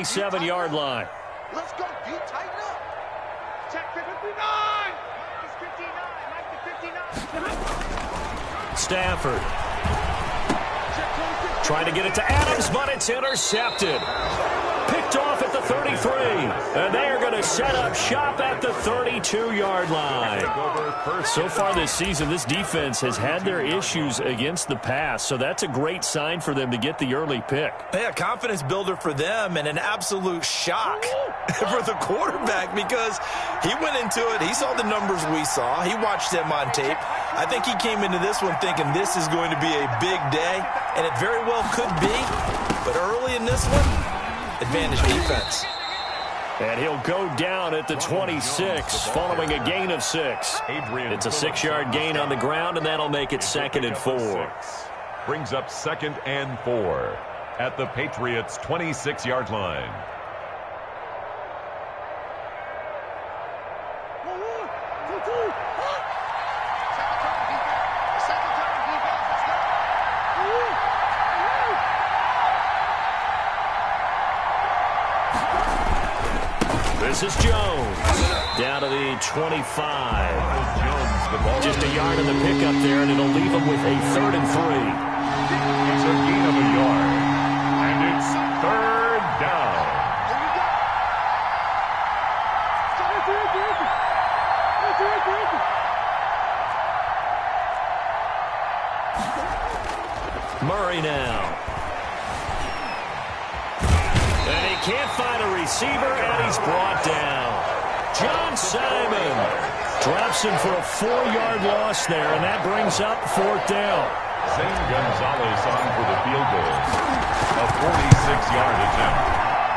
7-yard line. Let's go, D. Tighten up. Check 59. It's 59. Mike the 59. Stafford. Trying to get it to Adams, but it's intercepted. Picked off at the 33. And they are going to set up shop at the 32-yard line. So far this season, this defense has had their issues against the pass, so that's a great sign for them to get the early pick. Yeah, confidence builder for them and an absolute shock for the quarterback because he went into it. He saw the numbers we saw. He watched them on tape. I think he came into this one thinking this is going to be a big day, and it very well could be. But early in this one, advantage defense. And he'll go down at the 26 following a gain of 6. It's a 6-yard gain on the ground, and that'll make it 2nd and 4. Brings up 2nd and 4 at the Patriots' 26-yard line. This is Jones. Down to the 25. Just a yard in the pickup there, and it'll leave him with a 3rd and 3. It's a gain of a yard. And it's 3rd down. Murray now. And he can't find a receiver, and he's brought down. John Simon drops him for a 4-yard loss there, and that brings up 4th down. Zane Gonzalez on for the field goal. A 46-yard attempt.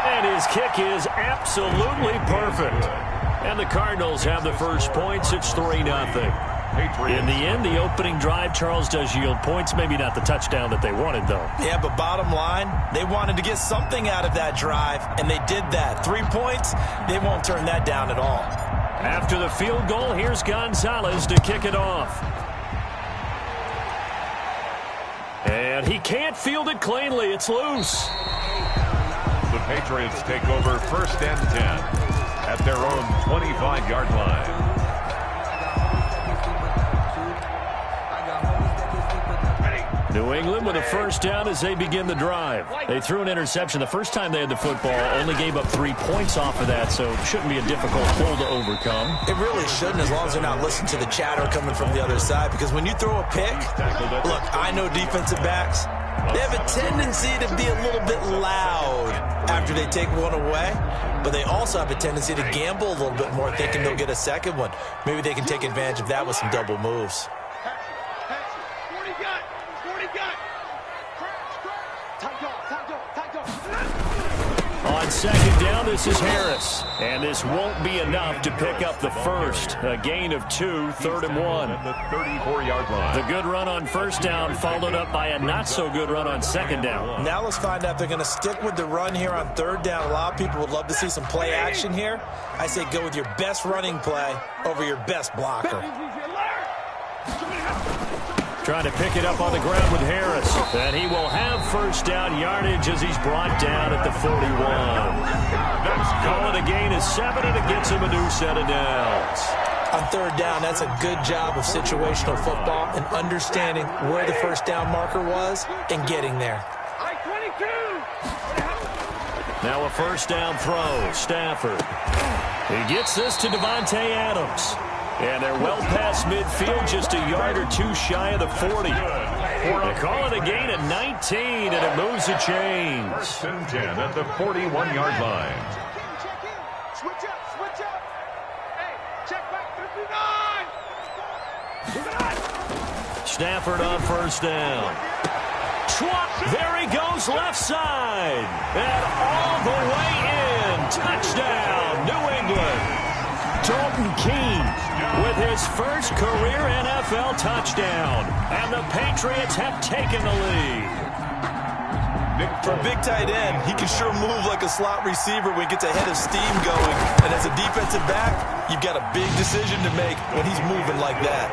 And his kick is absolutely perfect. And the Cardinals have the first points. It's 3-0. In the end, the opening drive, Charles, does yield points. Maybe not the touchdown that they wanted, though. Yeah, but bottom line, they wanted to get something out of that drive, and they did that. 3 points, they won't turn that down at all. After the field goal, here's Gonzalez to kick it off. And he can't field it cleanly. It's loose. The Patriots take over 1st and 10 at their own 25-yard line. New England with a 1st down as they begin the drive. They threw an interception the first time they had the football, only gave up 3 points off of that, so it shouldn't be a difficult hole to overcome. It really shouldn't, as long as they're not listening to the chatter coming from the other side, because when you throw a pick, look, I know defensive backs, they have a tendency to be a little bit loud after they take one away, but they also have a tendency to gamble a little bit more, thinking they'll get a second one. Maybe they can take advantage of that with some double moves. On 2nd down, this is Harris. And this won't be enough to pick up the first. A gain of 2, 3rd and 1. At the 34-yard line. The good run on 1st down followed up by a not-so-good run on 2nd down. Now let's find out if they're going to stick with the run here on 3rd down. A lot of people would love to see some play action here. I say go with your best running play over your best blocker. Trying to pick it up on the ground with Harris. And he will have 1st down yardage as he's brought down at the 41. That's calling a gain of 7, and it gets him a new set of downs. On 3rd down, that's a good job of situational football and understanding where the 1st down marker was and getting there. Now a 1st down throw. Stafford. He gets this to Devontae Adams. And they're well past midfield, just a yard or 2 shy of the 40. They call it a gain of 19, and it moves the chains. 1st and 10 at the 41-yard line. Check in. Switch up. Hey, check back 59. Stafford on 1st down. There he goes, left side. And all the way in. Touchdown, New England. Dalton Keene with his first career NFL touchdown. And the Patriots have taken the lead. For a big tight end, he can sure move like a slot receiver when he gets a head of steam going. And as a defensive back, you've got a big decision to make when he's moving like that.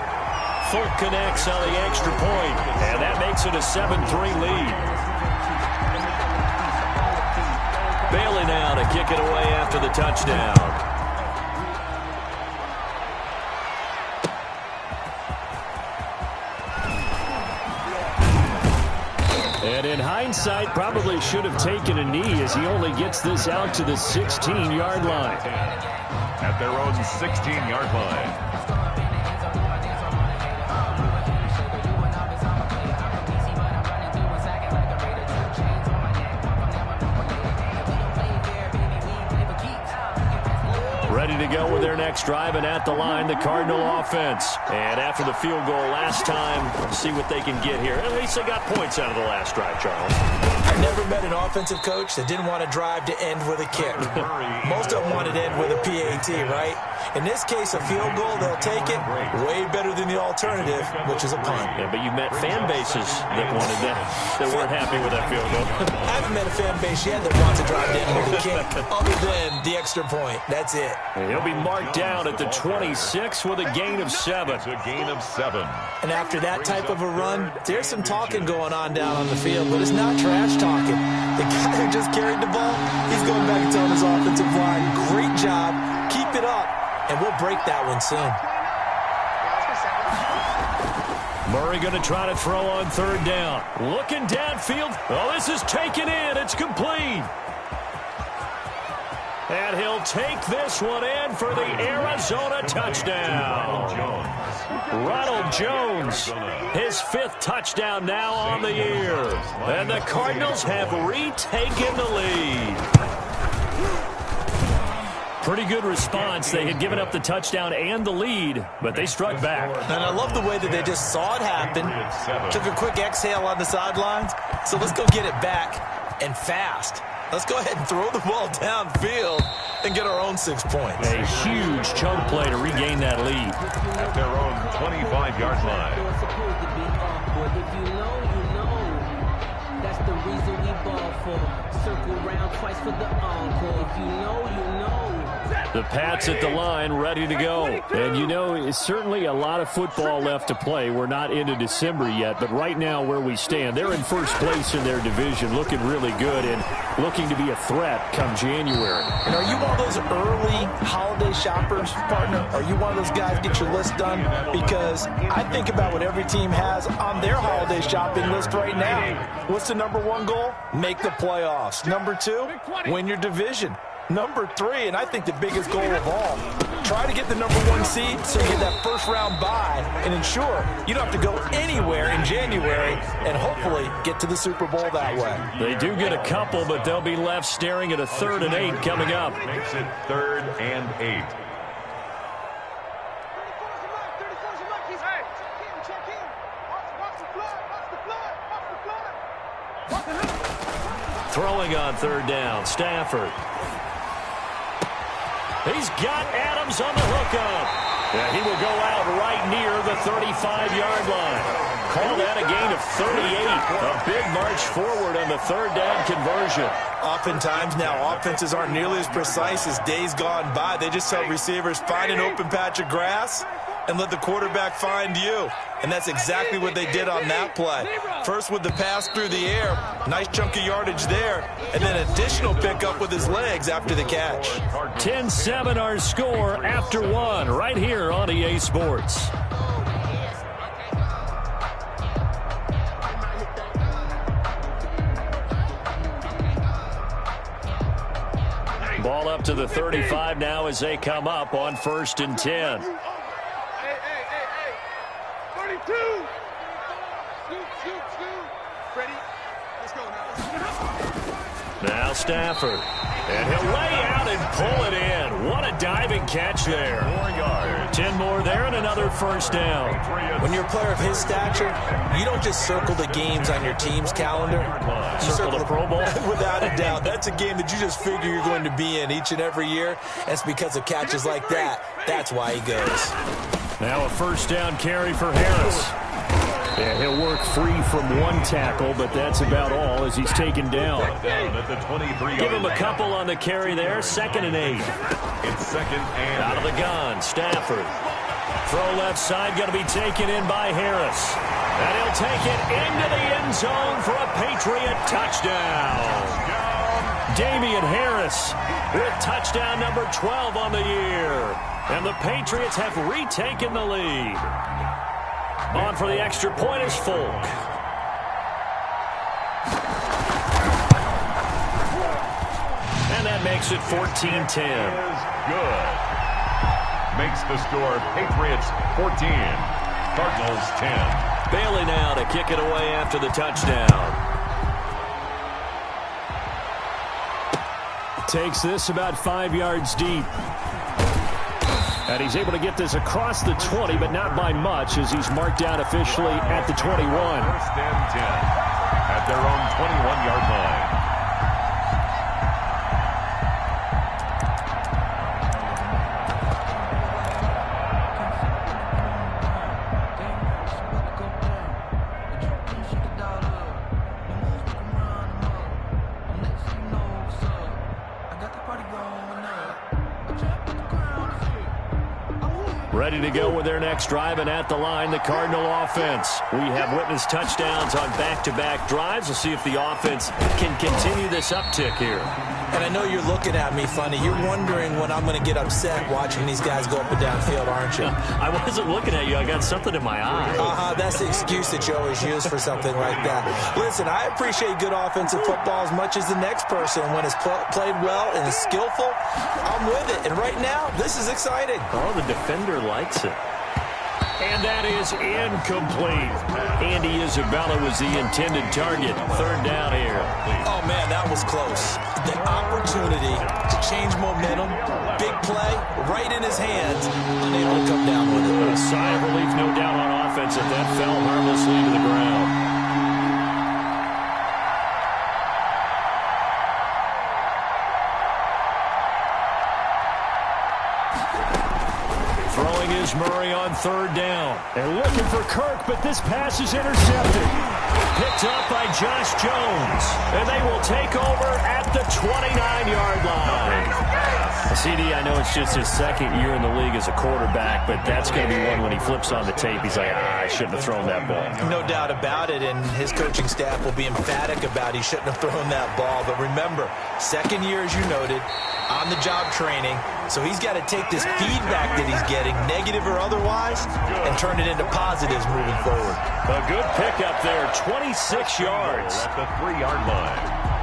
Folk connects on the extra point, and that makes it a 7-3 lead. Bailey now to kick it away after the touchdown. And in hindsight, probably should have taken a knee as he only gets this out to the 16-yard line. At their own 16-yard line. Ready to go with their next drive, and at the line, the Cardinal offense. And after the field goal last time, see what they can get here. At least they got points out of the last drive, Charles. I never met an offensive coach that didn't want to drive to end with a kick. Most of them wanted to end with a PAT, right? In this case, a field goal, they'll take it. Way better than the alternative, which is a punt. Yeah, but you've met fan bases that wanted that, that weren't happy with that field goal. I haven't met a fan base yet that wants to drive to end with a kick, other than the extra point. That's it. He'll be marked down at the 26 with a gain of 7. It's a gain of 7. And after that type of a run, there's some talking going on down on the field, but it's not trash talking. The guy who just carried the ball, he's going back and telling his offensive line, great job, keep it up, and we'll break that one soon. Murray going to try to throw on third down. Looking downfield. Oh, this is taken in. It's complete. And he'll take this one in for the Arizona touchdown. Ronald Jones, his 5th touchdown now on the year. And the Cardinals have retaken the lead. Pretty good response. They had given up the touchdown and the lead, but they struck back. And I love the way that they just saw it happen, took a quick exhale on the sidelines. So let's go get it back, and fast. Let's go ahead and throw the ball downfield and get our own 6 points. A huge chunk play to regain that lead. At their own 25-yard line. If you know, you know. That's the reason we ball for. Circle round twice for the encore. If you know, you know. The Pats at the line, ready to go. And, you know, it's certainly a lot of football left to play. We're not into December yet, but right now where we stand, they're in first place in their division, looking really good and looking to be a threat come January. And are you one of those early holiday shoppers, partner? Are you one of those guys get your list done? Because I think about what every team has on their holiday shopping list right now. What's the number 1 goal? Make the playoffs. Number 2, win your division. Number 3, and I think the biggest goal of all, try to get the number 1 seed so you get that first-round bye and ensure you don't have to go anywhere in January and hopefully get to the Super Bowl that way. They do get a couple, but they'll be left staring at a 3rd and 8 coming up. Makes it 3rd and 8. Throwing on 3rd down, Stafford. He's got Adams on the hookup. Yeah, he will go out right near the 35-yard line. Call that a gain of 38. A big march forward on the 3rd down conversion. Oftentimes now, offenses aren't nearly as precise as days gone by. They just tell receivers, find an open patch of grass and let the quarterback find you. And that's exactly what they did on that play. First with the pass through the air, nice chunk of yardage there, and then additional pickup with his legs after the catch. 10-7 our score after 1 right here on EA Sports. Ball up to the 35 now as they come up on 1st and 10. Hey. 32. Scoot. Ready? Let's go now. Now Stafford. And he'll lay out and pull it in. What a diving catch there. 4 yards. 10 more there and another 1st down. When you're a player of his stature, you don't just circle the games on your team's calendar. You Circle the Pro Bowl? Without a doubt. That's a game that you just figure you're going to be in each and every year. And it's because of catches like that. That's why he goes. Now a 1st down carry for Harris. Yeah, he'll work free from 1 tackle, but that's about all as he's taken down. Down at the 23-yard Give him a line. couple on the carry there. 2nd and 8. It's 2nd and Out of the gun, Stafford. Throw left side, going to be taken in by Harris. And he'll take it into the end zone for a Patriot touchdown. Damian Harris with touchdown number 12 on the year. And the Patriots have retaken the lead. On for the extra point is Folk. And that makes it 14-10. Good. Makes the score Patriots 14, Cardinals 10. Bailey now to kick it away after the touchdown. Takes this about 5 yards deep. And he's able to get this across the 20, but not by much, as he's marked out officially at the 21. First and 10 at their own 21-yard line. Ready to go with their next drive, and at the line, the Cardinal offense. We have witnessed touchdowns on back-to-back drives. We'll see if the offense can continue this uptick here. And I know you're looking at me funny. You're wondering when I'm going to get upset watching these guys go up and down field, aren't you? I wasn't looking at you. I got something in my eye. That's the excuse that you always use for something like that. Listen, I appreciate good offensive football as much as the next person. When it's played well and is skillful, I'm with it. And right now, this is exciting. Oh, the defender likes it. And that is incomplete. Andy Isabella was the intended target. Third down here. Oh, man, that was close. The opportunity to change momentum, big play, right in his hands, unable to come down with it. A sigh of relief, no doubt, on offense, if that fell harmlessly to the ground. Throwing is Murray on third down. And looking for Kirk, but this pass is intercepted. Picked up by Josh Jones. And they will take over at the 29-yard line. CD, I know it's just his second year in the league as a quarterback, but that's going to be one when he flips on the tape. He's like, I shouldn't have thrown that ball. No doubt about it, and his coaching staff will be emphatic about he shouldn't have thrown that ball. But remember, second year, as you noted, on-the-job training, so he's got to take this feedback that he's getting, negative or otherwise, and turn it into positives moving forward. A good pickup there, 26 yards. At the 3-yard line.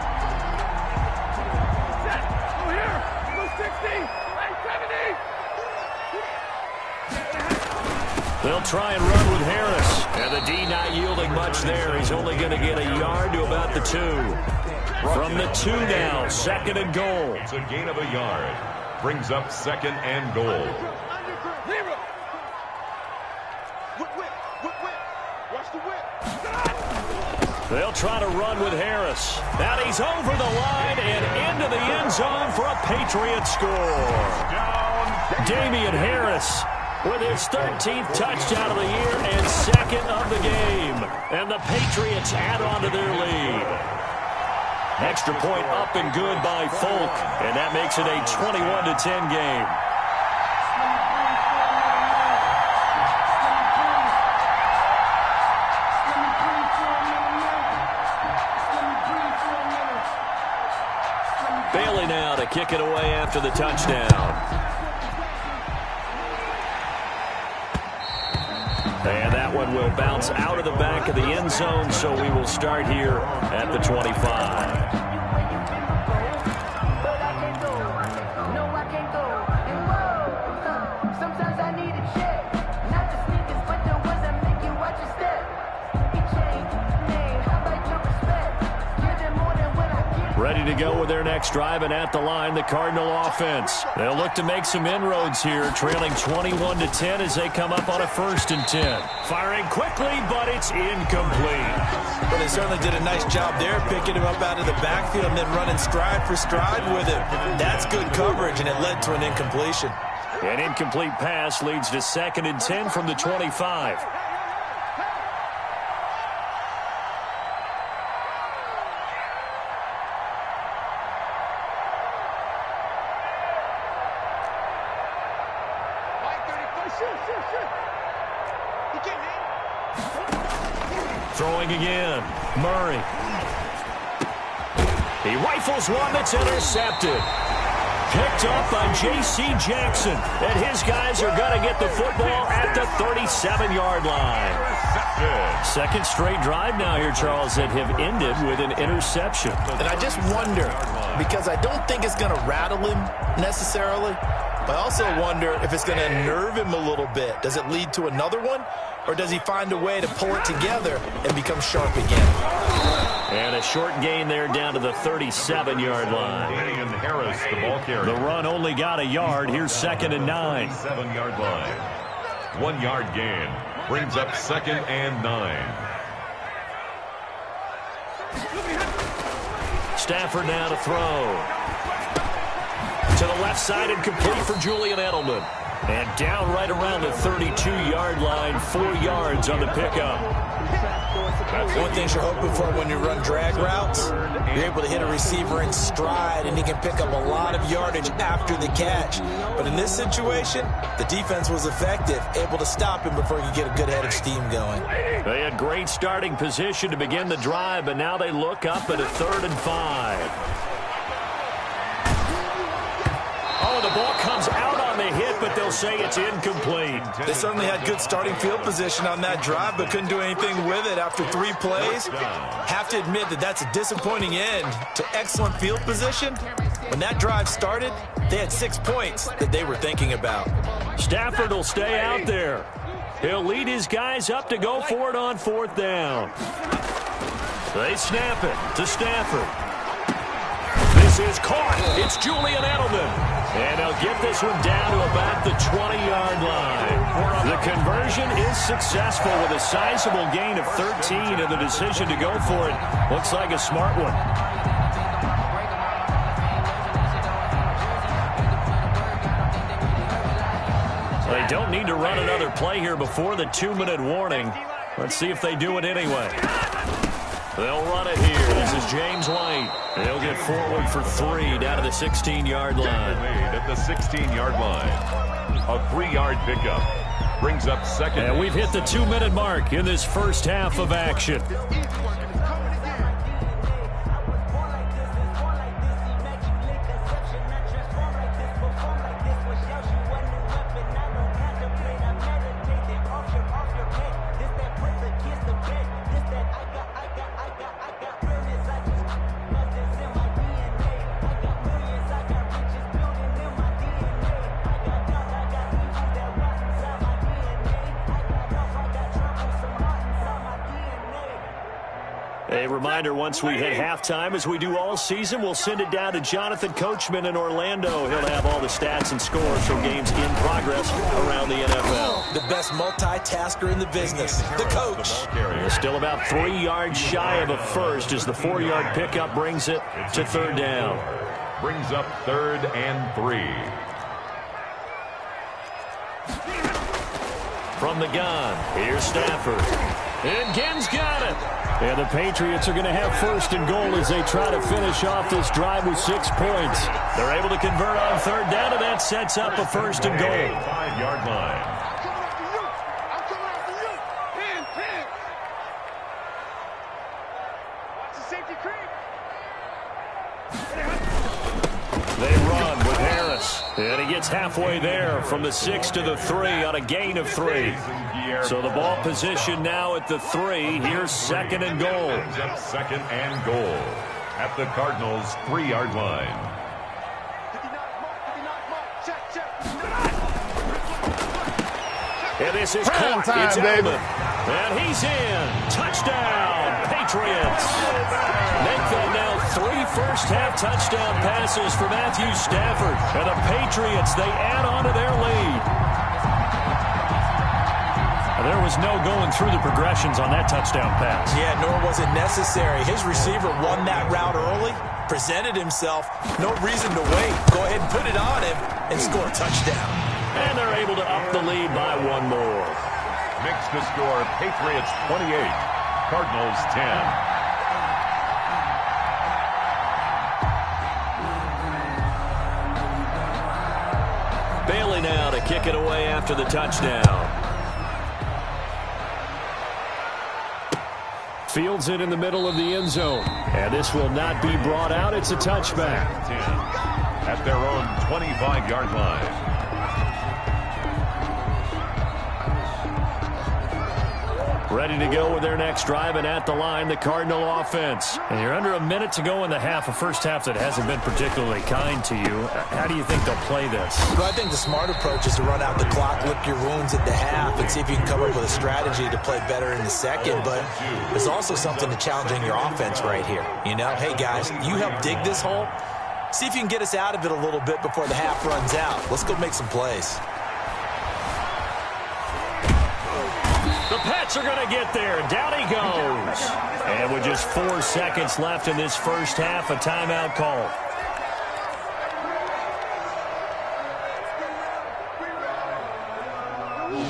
They'll try and run with Harris. And the D not yielding much there. He's only going to get a yard to about the 2. From the 2 now, second and goal. It's a gain of a yard. Brings up second and goal. Watch the whip. They'll try to run with Harris. And he's over the line and into the end zone for a Patriot score. Damian Harris with his 13th touchdown of the year and second of the game. And the Patriots add on to their lead. Extra point up and good by Folk. And that makes it a 21-10 game. Bailey now to kick it away after the touchdown. And that one will bounce out of the back of the end zone, so we will start here at the 25. Ready to go with their next drive, and at the line, the Cardinal offense. They'll look to make some inroads here, trailing 21-10 as they come up on a 1st and 10. Firing quickly, but it's incomplete. But they certainly did a nice job there, picking him up out of the backfield and then running stride for stride with him. That's good coverage, and it led to an incompletion. An incomplete pass leads to 2nd and 10 from the 25. Throwing again, Murray. He rifles one that's intercepted. Picked up by J.C. Jackson. And his guys are going to get the football at the 37-yard line. Second straight drive now here, Charles, that have ended with an interception. And I just wonder, because I don't think it's going to rattle him necessarily, but I also wonder if it's going to nerve him a little bit. Does it lead to another one? Or does he find a way to pull it together and become sharp again? And a short gain there down to the 37-yard line. And Harris, the ball carrier. The run only got a yard. Here's 2nd and 9. 7-yard line. 1 yard gain. Brings up 2nd and 9. Stafford now to throw. To the left side and complete for Julian Edelman. And down right around the 32-yard line, 4 yards on the pickup. One thing you're hoping for when you run drag routes, you're able to hit a receiver in stride, and he can pick up a lot of yardage after the catch. But in this situation, the defense was effective, able to stop him before he could get a good head of steam going. They had great starting position to begin the drive, but now they look up at a 3rd and 5. Oh, the ball comes out on the hit, but they'll say it's incomplete. They certainly had good starting field position on that drive, but couldn't do anything with it after 3 plays. Have to admit that that's a disappointing end to excellent field position. When that drive started, they had 6 points that they were thinking about. Stafford will stay out there. He'll lead his guys up to go for it on 4th down. They snap it to Stafford. This is caught. It's Julian Edelman. And they'll get this one down to about the 20-yard line. The conversion is successful with a sizable gain of 13, and the decision to go for it looks like a smart one. They don't need to run another play here before the 2-minute warning. Let's see if they do it anyway. They'll run it here. This is James White. They'll get forward for 3 down to the 16-yard line. At the 16-yard line. A 3-yard pickup. Brings up 2nd. And we've hit the 2-minute mark in this first half of action. A reminder, once we hit halftime, as we do all season, we'll send it down to Jonathan Coachman in Orlando. He'll have all the stats and scores from games in progress around the NFL. The best multitasker in the business, the coach. They're still about 3 yards shy of a first as the 4-yard pickup brings it to 3rd down. Brings up 3rd and 3. From the gun, here's Stafford. And Ginn's got it. And the Patriots are going to have 1st and goal as they try to finish off this drive with 6 points. They're able to convert on 3rd down, and that sets up a 1st and goal. 5-yard line. I'm coming after you. Hand. Watch the safety creep. They run with Harris. And he gets halfway there from the 6 to the 3 on a gain of 3. So the ball position now at the 3. Here's 2nd and goal. 2nd and goal at the Cardinals' 3-yard line. And this is caught. It's Edelman. And he's in. Touchdown, Patriots. Make that now 3 first-half touchdown passes for Matthew Stafford. And the Patriots, they add on to their lead. There was no going through the progressions on that touchdown pass. Yeah, nor was it necessary. His receiver won that route early, presented himself. No reason to wait. Go ahead and put it on him and score a touchdown. And they're able to up the lead by 1 more. Makes the score Patriots 28, Cardinals 10. Bailey now to kick it away after the touchdown. Fields it in the middle of the end zone. And this will not be brought out. It's a touchback. 10 at their own 25-yard line. Ready to go with their next drive, and at the line, the Cardinal offense. And you're under a minute to go in the half, a first half that hasn't been particularly kind to you. How do you think they'll play this? Well, I think the smart approach is to run out the clock, lick your wounds at the half, and see if you can come up with a strategy to play better in the second. But there's also something to challenging your offense right here. You know, hey, guys, you help dig this hole. See if you can get us out of it a little bit before the half runs out. Let's go make some plays. The Pats are going to get there. Down he goes. And with just 4 seconds left in this first half, a timeout call.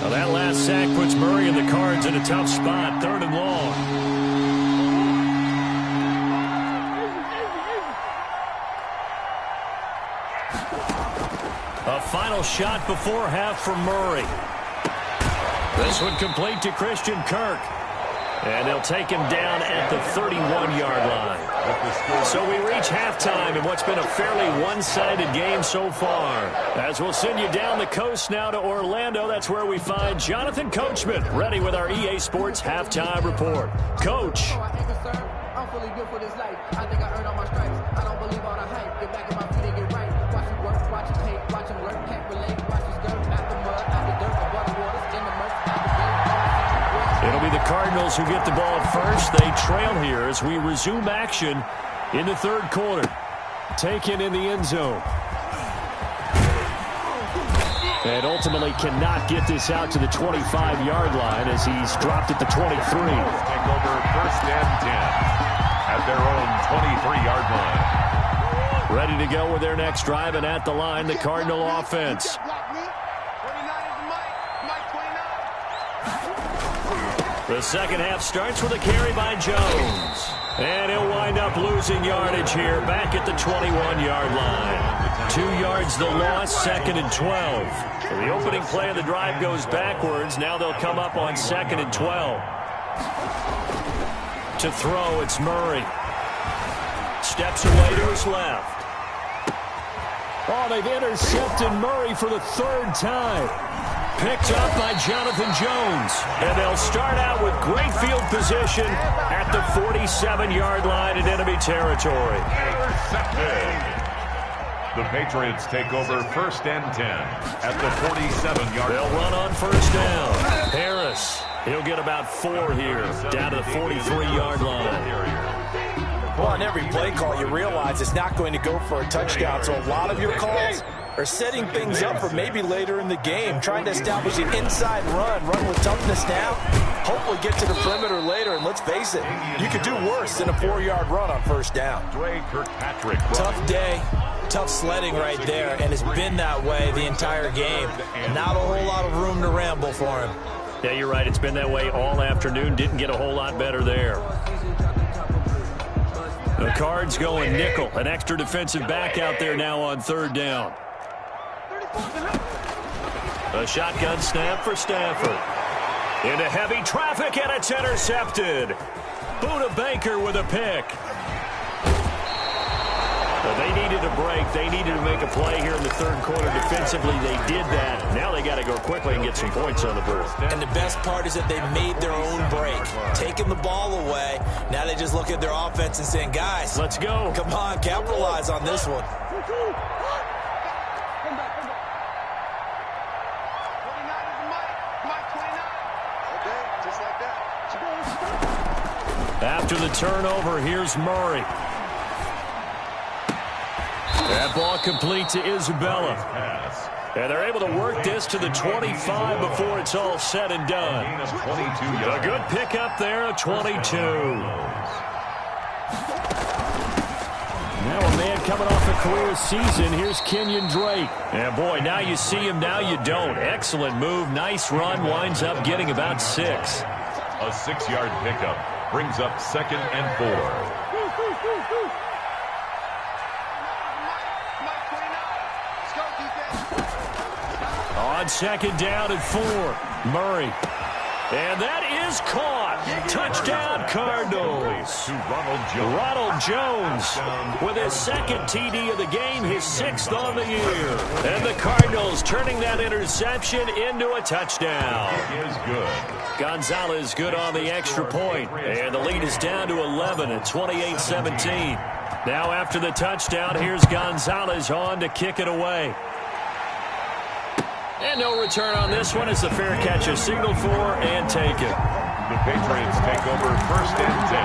Well, that last sack puts Murray and the Cards in a tough spot, 3rd and long. A final shot before half from Murray. This one complete to Christian Kirk. And they'll take him down at the 31-yard line. So we reach halftime in what's been a fairly one-sided game so far. As we'll send you down the coast now to Orlando, that's where we find Jonathan Coachman, ready with our EA Sports Halftime Report. Coach. I'm fully built for this life. I think I earned all my stripes. I don't believe all the hype. Get back in my feet and get right. Watch it work, watch it take, watch it work. Can't relate, watch it skirt. Out the mud, out the dirt, the water waters, in the murk, out the gate. It'll be the Cardinals who get the ball first. They trail here as we resume action in the 3rd quarter. Taken in the end zone. And ultimately cannot get this out to the 25-yard line as he's dropped at the 23. Take over 1st and 10 at their own 23-yard line. Ready to go with their next drive, and at the line, the Cardinal offense. The second half starts with a carry by Jones. And he'll wind up losing yardage here back at the 21-yard line. 2 yards the loss, 2nd and 12. So the opening play of the drive goes backwards. Now they'll come up on 2nd and 12. To throw, it's Murray. Steps away to his left. Oh, they've intercepted Murray for the 3rd time. Picked up by Jonathan Jones. And they'll start out with great field position at the 47-yard line in enemy territory. Intercepted. The Patriots take over 1st and 10 at the 47-yard line. They'll run on 1st down. Harris, he'll get about 4 here, down to the 43-yard line. Well, on every play call, you realize it's not going to go for a touchdown. So a lot of your calls are setting things up for maybe later in the game, trying to establish an inside run with toughness now, hopefully get to the perimeter later. And let's face it, you could do worse than a 4-yard run on 1st down. Kirkpatrick. Tough day, tough sledding right there, and it's been that way the entire game. Not a whole lot of room to ramble for him. Yeah, you're right. It's been that way all afternoon. Didn't get a whole lot better there. The Cards going nickel. An extra defensive back out there now on 3rd down. A shotgun snap for Stafford. Into heavy traffic, and it's intercepted. Buda Baker with a pick. Well, they needed a break. They needed to make a play here in the 3rd quarter. Defensively, they did that. Now they got to go quickly and get some points on the board. And the best part is that they made their own break. Taking the ball away. Now they just look at their offense and saying, guys, let's go. Come on, capitalize on this one. After the turnover, here's Murray. That ball complete to Isabella. And they're able to work this to the 25 before it's all said and done. A good pickup there, a 22. Now a man coming off a career season. Here's Kenyon Drake. And boy, now you see him, now you don't. Excellent move, nice run, winds up getting about 6. A 6-yard pickup brings up 2nd and 4. On 2nd down and 4. Murray. And that is caught. Touchdown, Cardinals. Ronald Jones with his second TD of the game, his 6th on the year. And the Cardinals turning that interception into a touchdown. Is good. Gonzalez good on the extra point. And the lead is down to 11 at 28-17. Now after the touchdown, here's Gonzalez on to kick it away. And no return on this one as the fair catch is signaled for and taken. The Patriots take over 1st and 10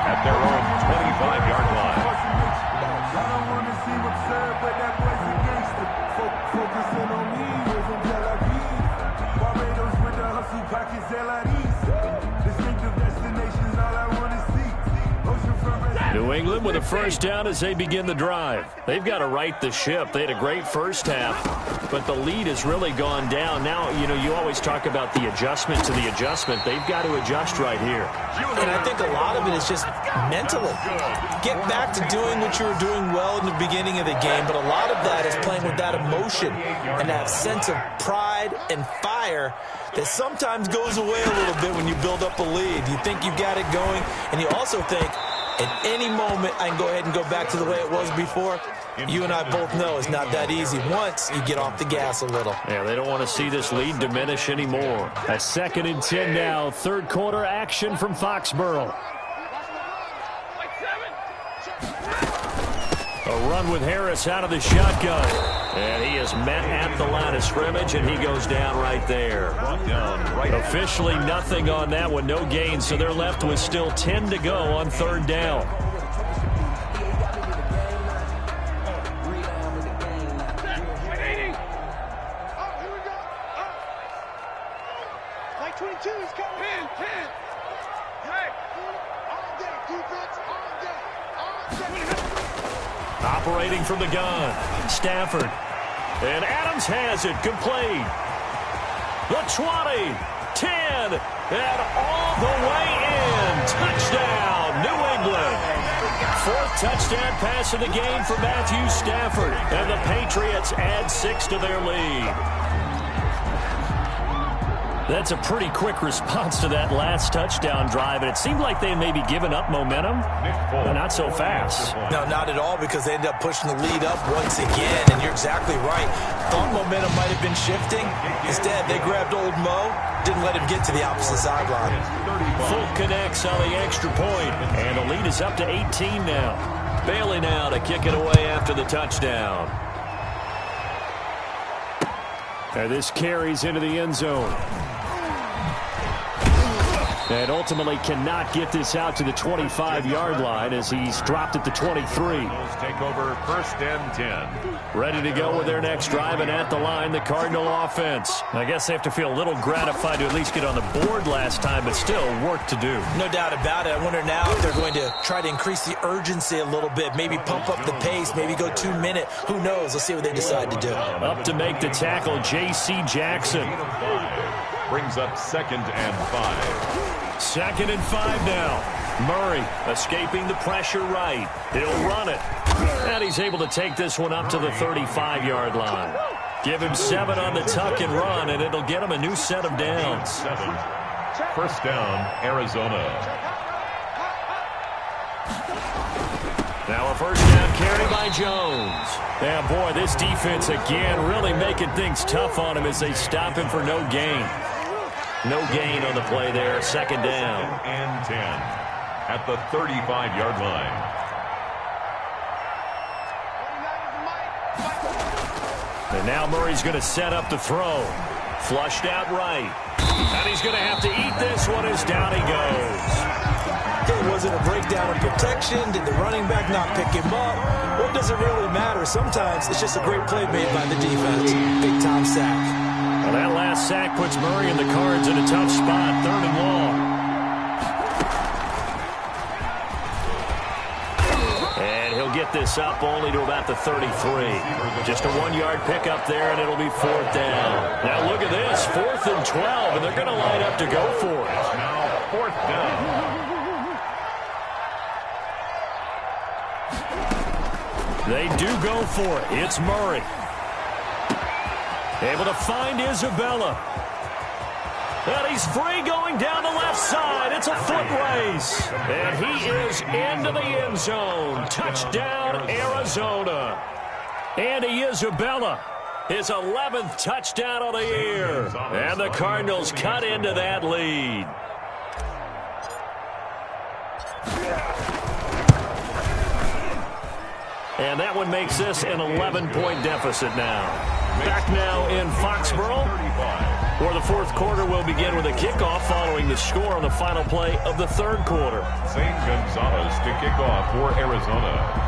at their own 25-yard line. I don't want to seem absurd, but that boy's a gangster. Focusing on me, from Tel Aviv. Barbados with the hustle pockets, LIDs. Distinctive destinations, all I want to see. New England with a first down as they begin the drive. They've got to right the ship. They had a great first half, but the lead has really gone down. Now, you always talk about the adjustment to the adjustment. They've got to adjust right here. And I think a lot of it is just mentally. Get back to doing what you were doing well in the beginning of the game, but a lot of that is playing with that emotion and that sense of pride and fire that sometimes goes away a little bit when you build up a lead. You think you've got it going, and you also think, at any moment, I can go ahead and go back to the way it was before. You and I both know it's not that easy once you get off the gas a little. Yeah, they don't want to see this lead diminish anymore. A 2nd and 10 now. 3rd quarter action from Foxborough. A run with Harris out of the shotgun. And he is met at the line of scrimmage, and he goes down right there. Officially nothing on that one, no gain, so they're left with still 10 to go on 3rd down. Like 22 is coming. 10. Hey. All day, defense, all day. Operating from the gun, Stafford. And Adams has it, complete. The 20, 10, and all the way in. Touchdown, New England. 4th touchdown pass of the game for Matthew Stafford. And the Patriots add 6 to their lead. That's a pretty quick response to that last touchdown drive, and it seemed like they may be giving up momentum, but not so fast. No, not at all, because they ended up pushing the lead up once again, and you're exactly right. Thought momentum might have been shifting. Instead, they grabbed old Mo, didn't let him get to the opposite sideline. Folk connects on the extra point, and the lead is up to 18 now. Bailey now to kick it away after the touchdown. And this carries into the end zone. And ultimately cannot get this out to the 25-yard line as he's dropped at the 23. Take over 1st and 10. Ready to go with their next drive, and at the line, the Cardinal offense. I guess they have to feel a little gratified to at least get on the board last time, but still work to do. No doubt about it. I wonder now if they're going to try to increase the urgency a little bit, maybe pump up the pace, maybe go 2-minute. Who knows? Let's see what they decide to do. Up to make the tackle, J.C. Jackson. Brings up 2nd and 5. 2nd and 5 now. Murray escaping the pressure right. He'll run it. And he's able to take this one up to the 35-yard line. Give him 7 on the tuck and run, and it'll get him a new set of downs. 1st down, Arizona. Now a first down carry by Jones. Yeah, boy, this defense again really making things tough on him as they stop him for no gain. No gain on the play there. 2nd down. 2nd and 10 at the 35-yard line. And now Murray's going to set up the throw. Flushed out right. And he's going to have to eat this one as down he goes. Okay, was it a breakdown in protection? Did the running back not pick him up? What does it really matter? Sometimes it's just a great play made by the defense. Big-time sack. Well, that last sack puts Murray and the Cards in a tough spot. 3rd and long. And he'll get this up only to about the 33. Just a 1-yard pickup there, and it'll be 4th down. Now look at this, 4th and 12, and they're going to line up to go for it. Now 4th down. They do go for it. It's Murray. Able to find Isabella. And he's free going down the left side. It's a foot race. And he is into the end zone. Touchdown, Arizona. Andy Isabella, his 11th touchdown of the year. And the Cardinals cut into that lead. And that one makes this an 11-point deficit now. Back now in Foxborough, where the fourth quarter will begin with a kickoff following the score on the final play of the third quarter. St. Gonzalez to kick off for Arizona.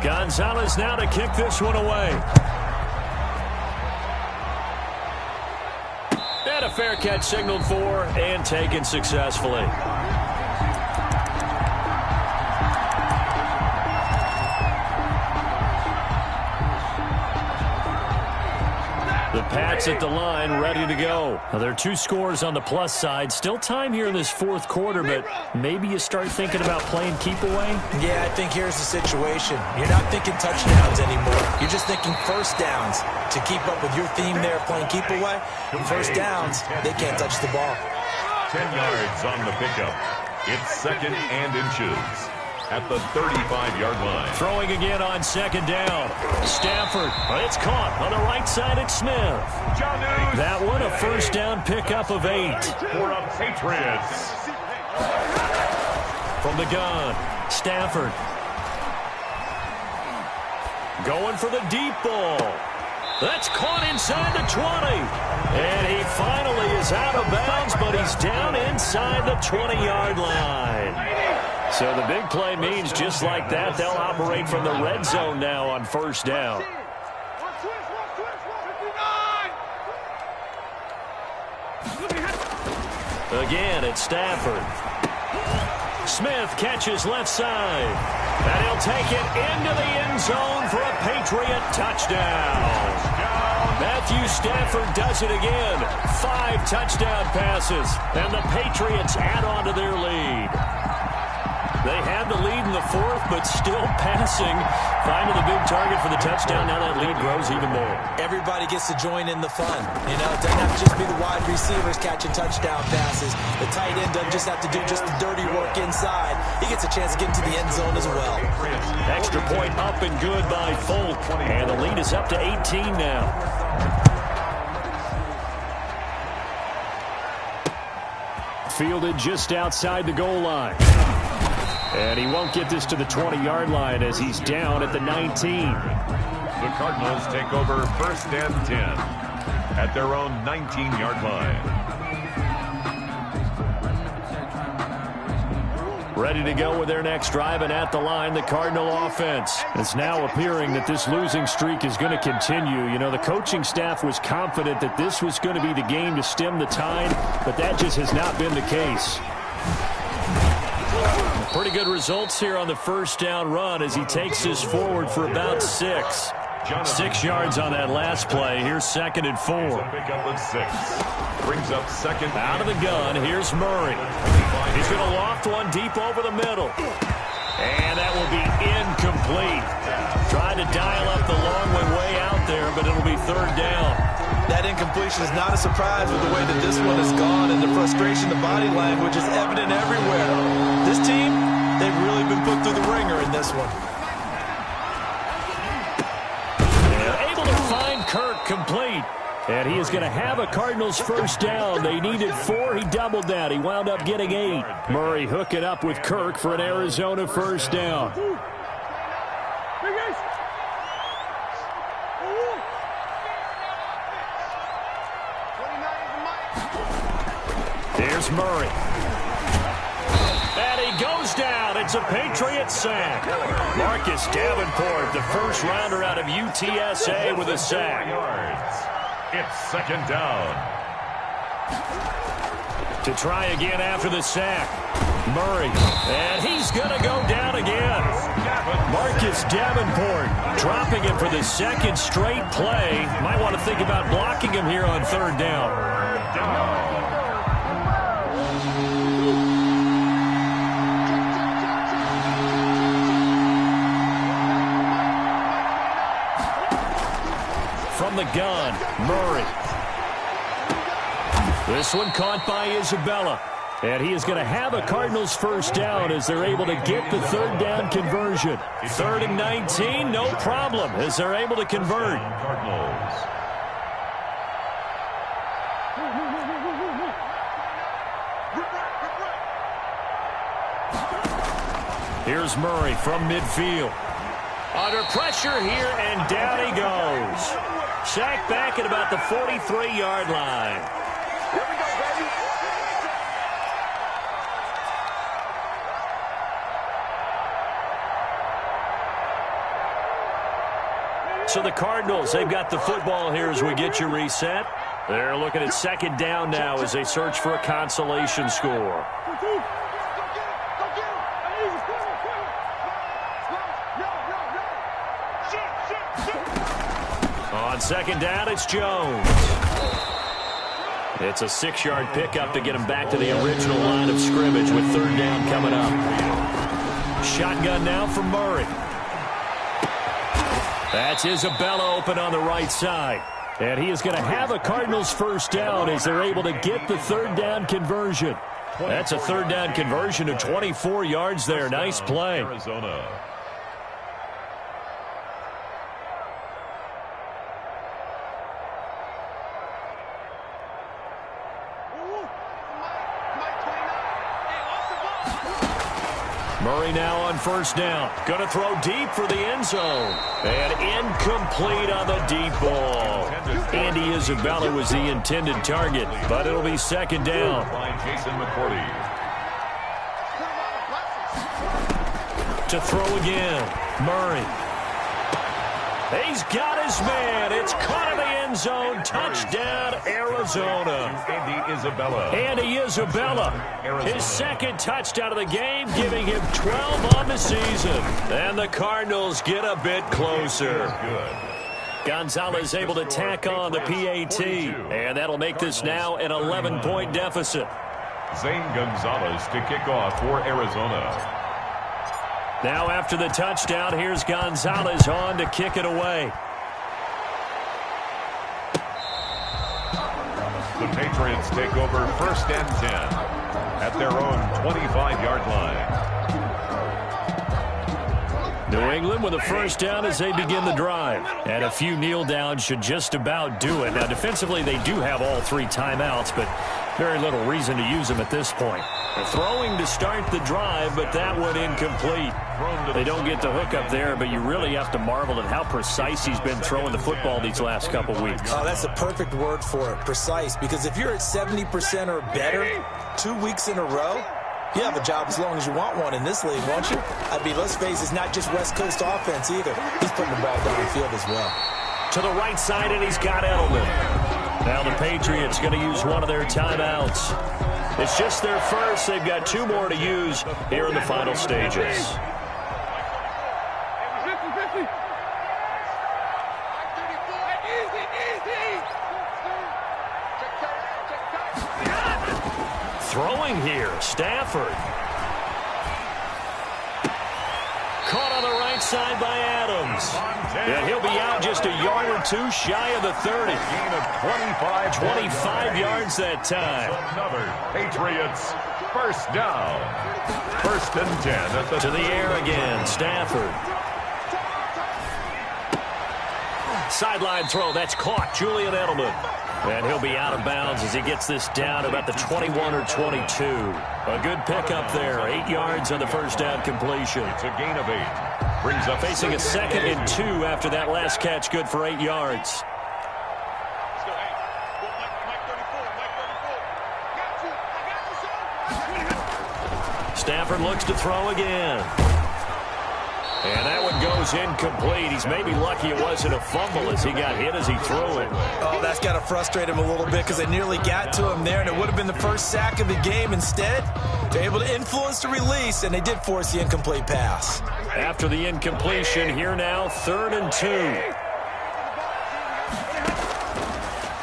Gonzalez now to kick this one away. And a fair catch signaled for and taken successfully. The Pats at the line, ready to go. Now, there are two scores on the plus side. Still time here in this fourth quarter, but maybe you start thinking about playing keep away? Yeah, I think here's the situation. You're not thinking touchdowns anymore. You're just thinking first downs. To keep up with your theme there, playing keep away, first downs, they can't touch the ball. 10 yards on the pickup. It's second and inches at the 35-yard line. Throwing again on second down. Stafford, it's caught on the right side at Smith. That one, a first down pickup of 8. For the Patriots. From the gun, Stafford. Going for the deep ball. That's caught inside the 20. And he finally is out of bounds, but he's down inside the 20-yard line. So the big play means just like that, they'll operate from the red zone now on first down. Again, it's Stafford. Smith catches left side. And he'll take it into the end zone for a Patriot touchdown. Matthew Stafford does it again. 5 touchdown passes. And the Patriots add on to their lead. They had the lead in the fourth, but still passing. Finding the big target for the touchdown. Now that lead grows even more. Everybody gets to join in the fun. You know, it doesn't have to just be the wide receivers catching touchdown passes. The tight end doesn't just have to do just the dirty work inside. He gets a chance to get into the end zone as well. Extra point up and good by Folk. And the lead is up to 18 now. Fielded just outside the goal line. And he won't get this to the 20-yard line as he's down at the 19. The Cardinals take over first and 10 at their own 19-yard line. Ready to go with their next drive, and at the line, the Cardinal offense. It's now appearing that this losing streak is going to continue. You know, the coaching staff was confident that this was going to be the game to stem the tide, but that just has not been the case. Pretty good results here on the first down run as he takes this forward for about 6. 6 yards on that last play. Here's second and 4. Pickup of 6. Brings up second. Out of the gun, here's Murray. He's going to loft one deep over the middle. And that will be incomplete. Trying to dial up the long way out there, but it'll be third down. That incompletion is not a surprise with the way that this one has gone, and the frustration, the body language is evident everywhere. This team, they've really been put through the ringer in this one. They're able to find Kirk complete. And he is going to have a Cardinals first down. They needed 4. He doubled that. He wound up getting 8. Murray hooking up with Kirk for an Arizona first down. Here's Murray. And he goes down. It's a Patriot sack. Marcus Davenport, the first rounder out of UTSA with a sack. It's second down. To try again after the sack. Murray. And he's going to go down again. Marcus Davenport dropping him for the second straight play. Might want to think about blocking him here on third down. From the gun. Murray. This one caught by Isabella. And he is going to have a Cardinals first down as they're able to get the third down conversion. 3rd and 19, no problem, as they're able to convert. Cardinals. Here's Murray from midfield. Under pressure here, and down he goes. Sacked back at about the 43-yard line. Here we go, baby. So the Cardinals, they've got the football here as we get you reset. They're looking at 2nd down now as they search for a consolation score. On 2nd down, it's Jones. It's a 6-yard pickup to get him back to the original line of scrimmage with 3rd down coming up. Shotgun now for Murray. That's Isabella open on the right side. And he is going to have a Cardinals first down as they're able to get the 3rd down conversion. That's a 3rd down conversion of 24 yards there. Nice play. Arizona. Murray now on 1st down. Going to throw deep for the end zone. And incomplete on the deep ball. Andy Isabella was the intended target, but it'll be 2nd down. By Jason McCourty. To throw again. Murray. He's got his man. It's caught in the end zone. Touchdown, Arizona. Andy Isabella. Andy Isabella. His 2nd touchdown of the game, giving him 12 on the season. And the Cardinals get a bit closer. Good. Gonzalez able to tack on the PAT. And that'll make this now an 11-point deficit. Zane Gonzalez to kick off for Arizona. Now after the touchdown, here's Gonzalez on to kick it away. The Patriots take over 1st and 10 at their own 25-yard line. New England with a first down as they begin the drive. And a few kneel downs should just about do it. Now defensively they do have all 3 timeouts, but very little reason to use them at this point. They're throwing to start the drive, but that one incomplete. They don't get the hook up there, but you really have to marvel at how precise he's been throwing the football these last couple weeks. Oh, that's the perfect word for it, precise, because if you're at 70% or better 2 weeks in a row, you have a job as long as you want one in this league, won't you? I mean, let's face it, it's not just West Coast offense either. He's putting the ball downfield as well. To the right side, and he's got Edelman. Now the Patriots going to use one of their timeouts. It's just their first. They've got 2 more to use here in the final stages. Throwing here, Stafford. Caught on the right side by Adams. And he'll be out just a yard or 2 shy of the 30. Gain of 25 yards that time. Another Patriots first down. 1st and 10 at the to the air again, Stafford. Sideline throw, that's caught. Julian Edelman. And he'll be out of bounds as he gets this down about the 21 or 22. A good pickup there. 8 yards on the first down completion. It's a gain of 8. Brings up facing a 2nd and 2 after that last catch, good for 8 yards. Stafford looks to throw again. And that one goes incomplete. He's maybe lucky it wasn't a fumble as he got hit as he threw it. Oh, that's got to frustrate him a little bit because they nearly got to him there, and it would have been the first sack of the game. Instead, they're able to influence the release, and they did force the incomplete pass. After the incompletion, here now, 3rd and 2.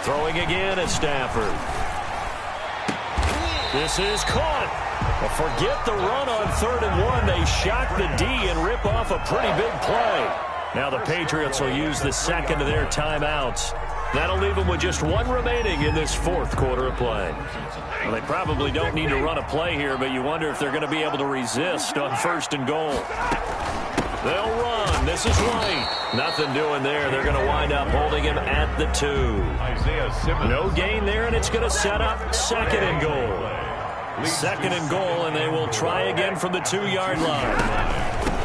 Throwing again at Stafford. This is caught. Well, forget the run on 3rd and 1. They shock the D and rip off a pretty big play. Now the Patriots will use the second of their timeouts. That'll leave them with just one remaining in this fourth quarter of play. Well, they probably don't need to run a play here, but you wonder if they're going to be able to resist on 1st and goal. They'll run. This is White. Nothing doing there. They're going to wind up holding him at the 2. No gain there, and it's going to set up 2nd and goal. 2nd and goal, and they will try again from the 2-yard line.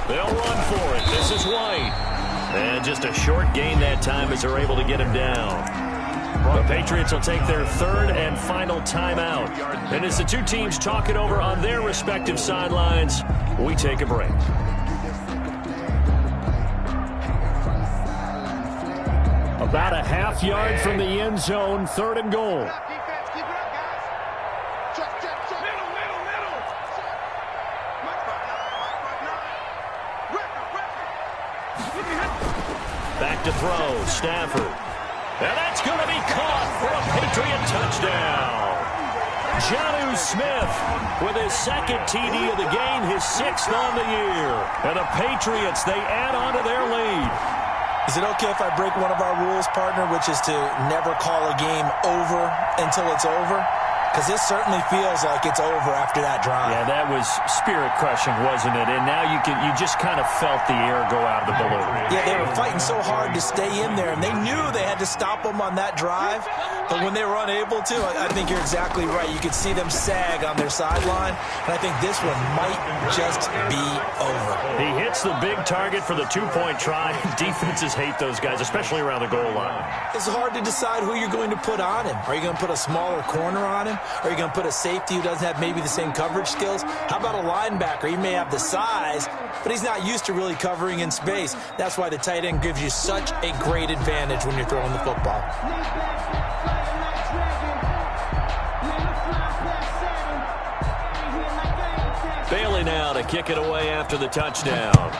They'll run for it. This is White. And just a short gain that time as they're able to get him down. The Patriots will take their 3rd and final timeout. And as the two teams talk it over on their respective sidelines, we take a break. About a half yard from the end zone, 3rd and goal. Back to throw, Stafford. And that's going to be caught for a Patriot touchdown. Jonnu Smith with his 2nd TD of the game, his 6th on the year. And the Patriots, they add on to their lead. Is it okay if I break one of our rules, partner, which is to never call a game over until it's over? Because this certainly feels like it's over after that drive. Yeah, that was spirit-crushing, wasn't it? And now you just kind of felt the air go out of the balloon. Yeah, they were fighting so hard to stay in there, and they knew they had to stop them on that drive. But when they were unable to, I think you're exactly right. You could see them sag on their sideline, and I think this one might just be over. He hits the big target for the 2-point try. Defenses hate those guys, especially around the goal line. It's hard to decide who you're going to put on him. Are you going to put a smaller corner on him? Are you going to put a safety who doesn't have maybe the same coverage skills? How about a linebacker? He may have the size, but he's not used to really covering in space. That's why the tight end gives you such a great advantage when you're throwing the football. Bailey now to kick it away after the touchdown.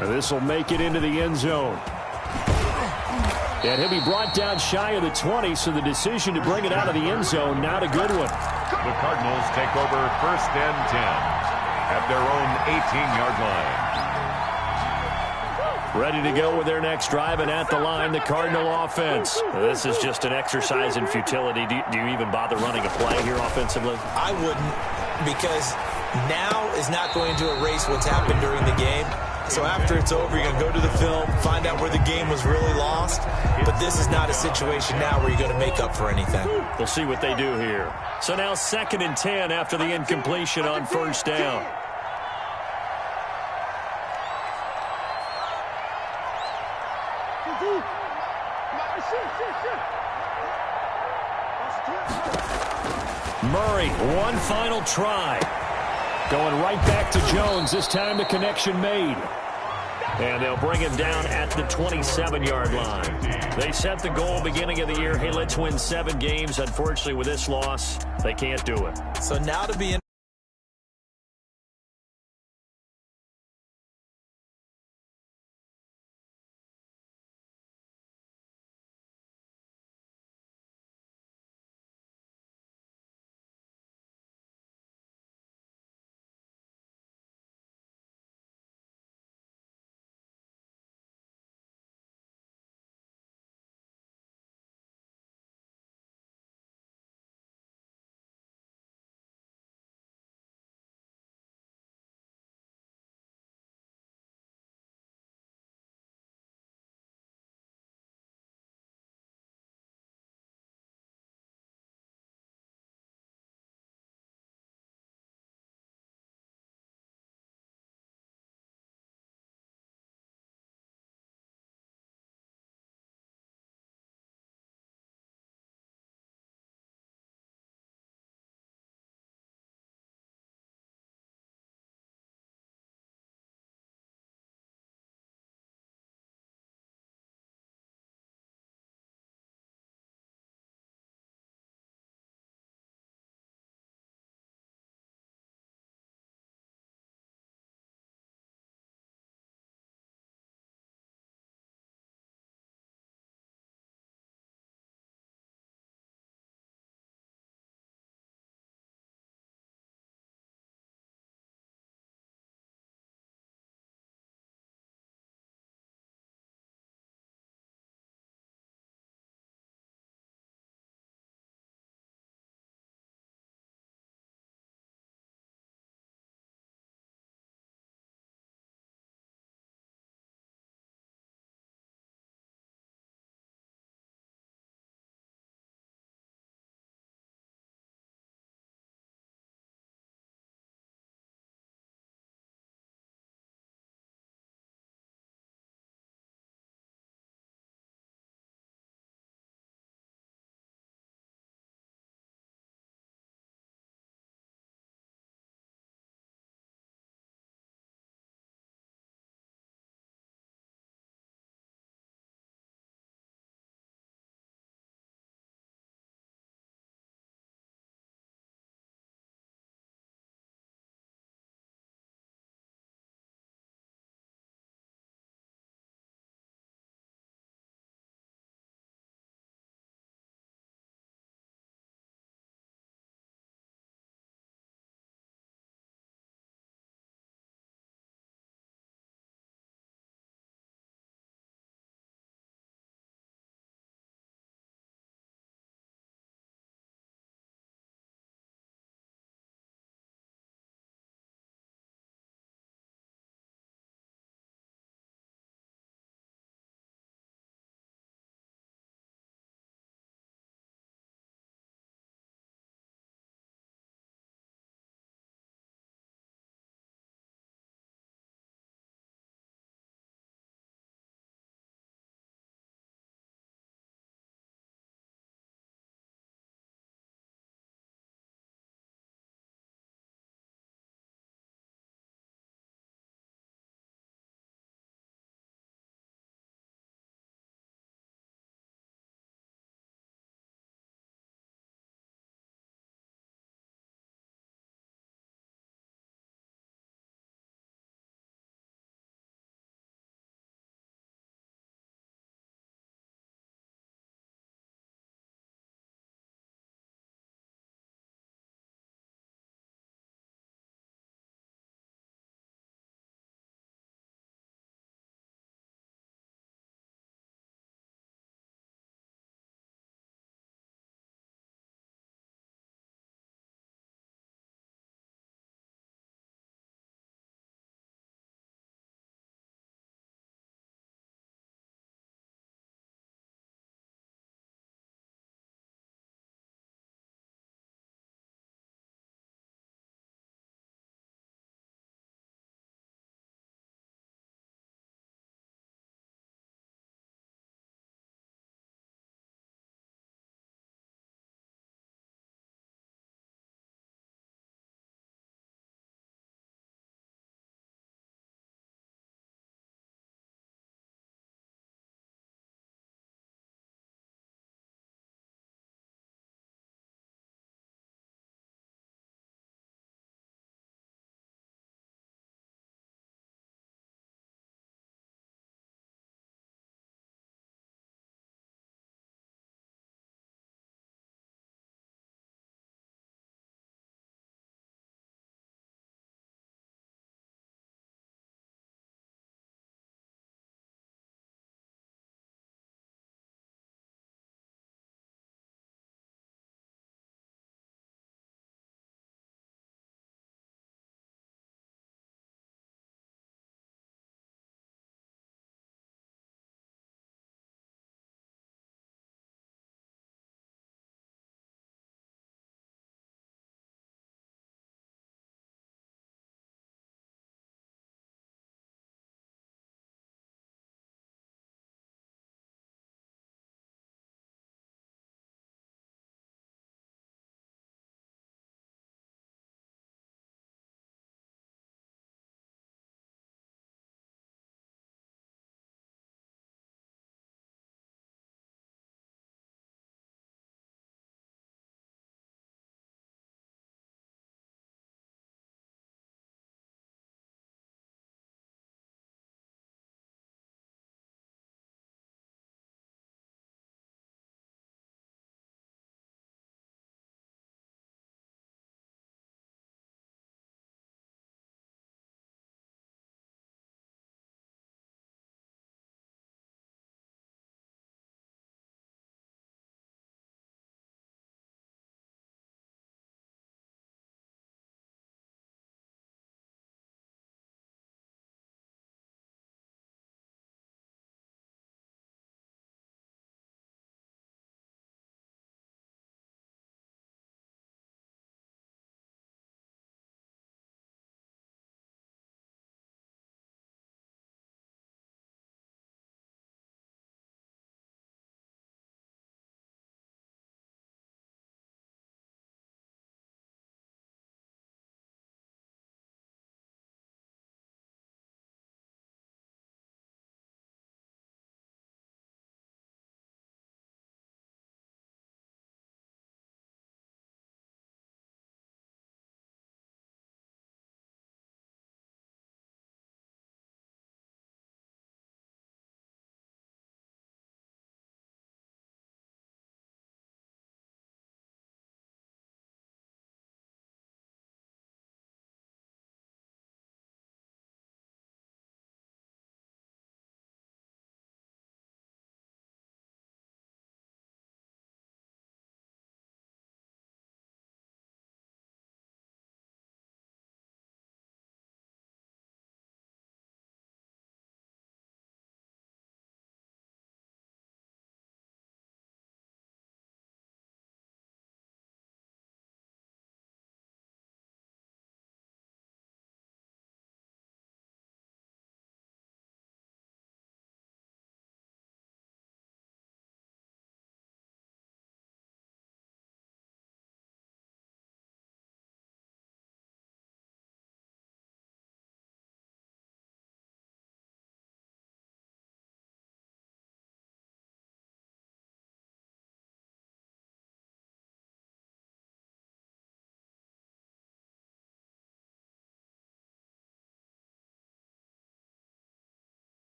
This will make it into the end zone. And he'll be brought down shy of the 20, so the decision to bring it out of the end zone, not a good one. The Cardinals take over 1st and 10 at their own 18-yard line. Ready to go with their next drive, and at the line, the Cardinal offense. This is just an exercise in futility. Do you even bother running a play here offensively? I wouldn't, because now is not going to erase what's happened during the game. So after it's over, you're going to go to the film, find out where the game was really lost. But this is not a situation now where you're going to make up for anything. We'll see what they do here. So now 2nd and 10 after the incompletion on 1st down. Murray, one final try. Going right back to Jones. This time the connection made. And they'll bring him down at the 27-yard line. They set the goal beginning of the year. Hey, let's win 7 games. Unfortunately, with this loss, they can't do it. So now to be in